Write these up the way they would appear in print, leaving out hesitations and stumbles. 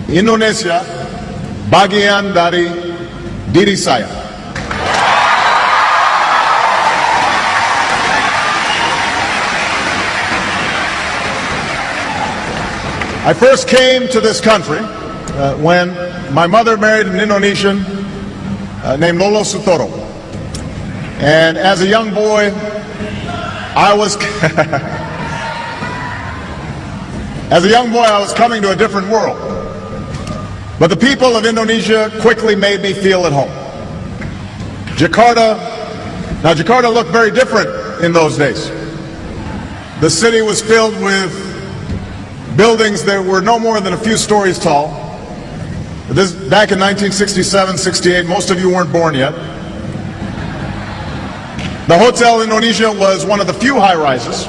Indonesia bagian dari diri saya. I first came to this country when my mother married an Indonesian named Lolo Sutoro. And as a young boy, I was coming to a different world. But the people of Indonesia quickly made me feel at home. Jakarta looked very different in those days. The city was filled with buildings that were no more than a few stories tall. Back in 1967, 68, most of you weren't born yet. The Hotel Indonesia was one of the few high-rises,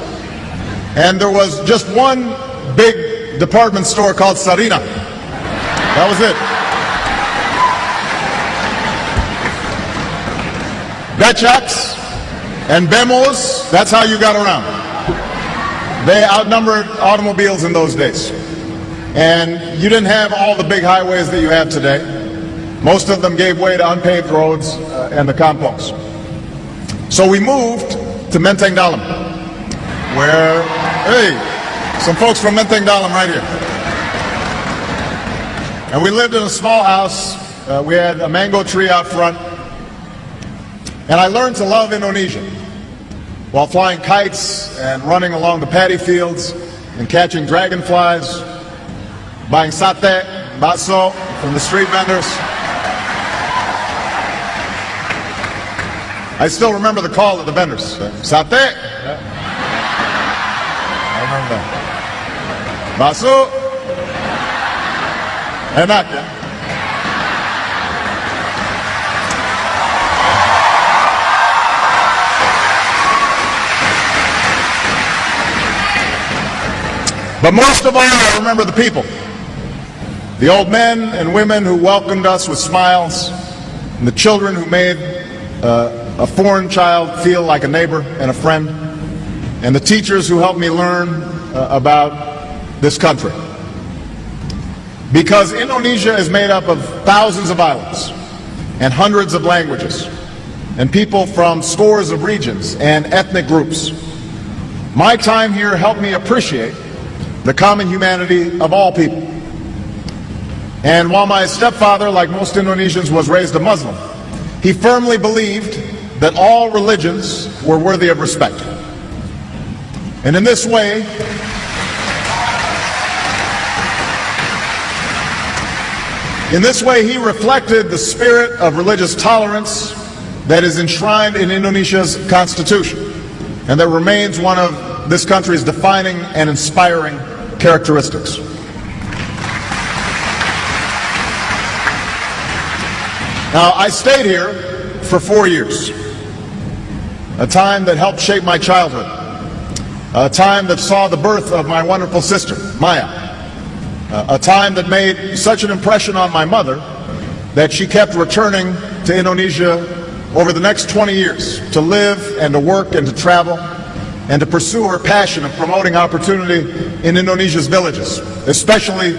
and there was just one big department store called Sarina. That was it. Becaks and Bemos, that's how you got around. They outnumbered automobiles in those days. And you didn't have all the big highways that you have today. Most of them gave way to unpaved roads and the kampongs. So we moved to Menteng Dalam, where, hey, some folks from Menteng Dalam right here. And we lived in a small house. We had a mango tree out front. And I learned to love Indonesia while flying kites and running along the paddy fields and catching dragonflies, buying sate, bakso from the street vendors. I still remember the call of the vendors. Sate. I remember that. Bakso. Enak, ya? But most of all, I remember the people. The old men and women who welcomed us with smiles, and the children who made a foreign child feel like a neighbor and a friend, and the teachers who helped me learn about this country. Because Indonesia is made up of thousands of islands and hundreds of languages and people from scores of regions and ethnic groups. My time here helped me appreciate the common humanity of all people. And while my stepfather, like most Indonesians, was raised a Muslim, he firmly believed that all religions were worthy of respect. And in this way, he reflected the spirit of religious tolerance that is enshrined in Indonesia's constitution and that remains one of this country's defining and inspiring characteristics. Now, I stayed here for 4 years, a time that helped shape my childhood, a time that saw the birth of my wonderful sister, Maya, a time that made such an impression on my mother that she kept returning to Indonesia over the next 20 years to live and to work and to travel and to pursue her passion of promoting opportunity in Indonesia's villages, especially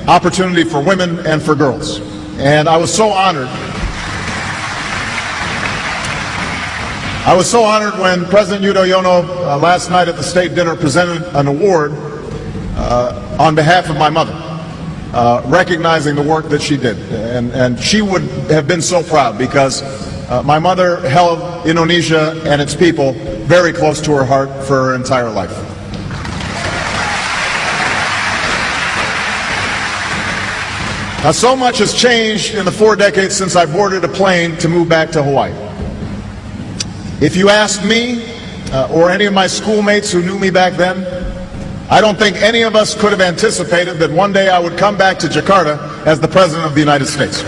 opportunity for women and for girls. And I was so honored. When President Yudhoyono last night at the state dinner presented an award on behalf of my mother, recognizing the work that she did. And she would have been so proud because my mother held Indonesia and its people very close to her heart for her entire life. Now, so much has changed in the 4 decades since I boarded a plane to move back to Hawaii. If you ask me or any of my schoolmates who knew me back then, I don't think any of us could have anticipated that one day I would come back to Jakarta as the President of the United States.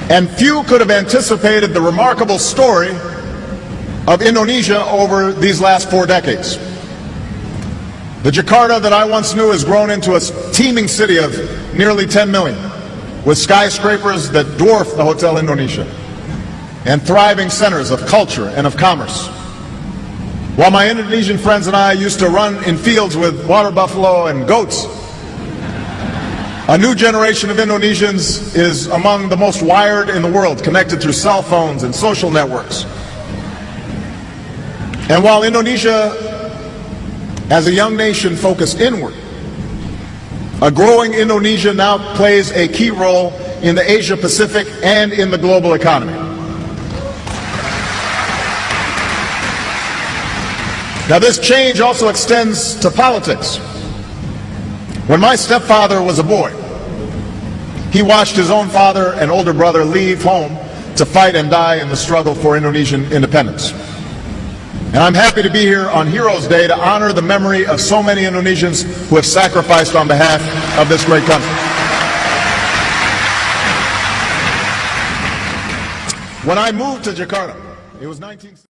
And few could have anticipated the remarkable story of Indonesia over these last 4 decades. The Jakarta that I once knew has grown into a teeming city of nearly 10 million, with skyscrapers that dwarf the Hotel Indonesia, and thriving centers of culture and of commerce. While my Indonesian friends and I used to run in fields with water buffalo and goats, a new generation of Indonesians is among the most wired in the world, connected through cell phones and social networks. And while Indonesia, as a young nation focused inward, a growing Indonesia now plays a key role in the Asia-Pacific and in the global economy. Now, this change also extends to politics. When my stepfather was a boy, he watched his own father and older brother leave home to fight and die in the struggle for Indonesian independence. And I'm happy to be here on Heroes Day to honor the memory of so many Indonesians who have sacrificed on behalf of this great country. When I moved to Jakarta, it was 19...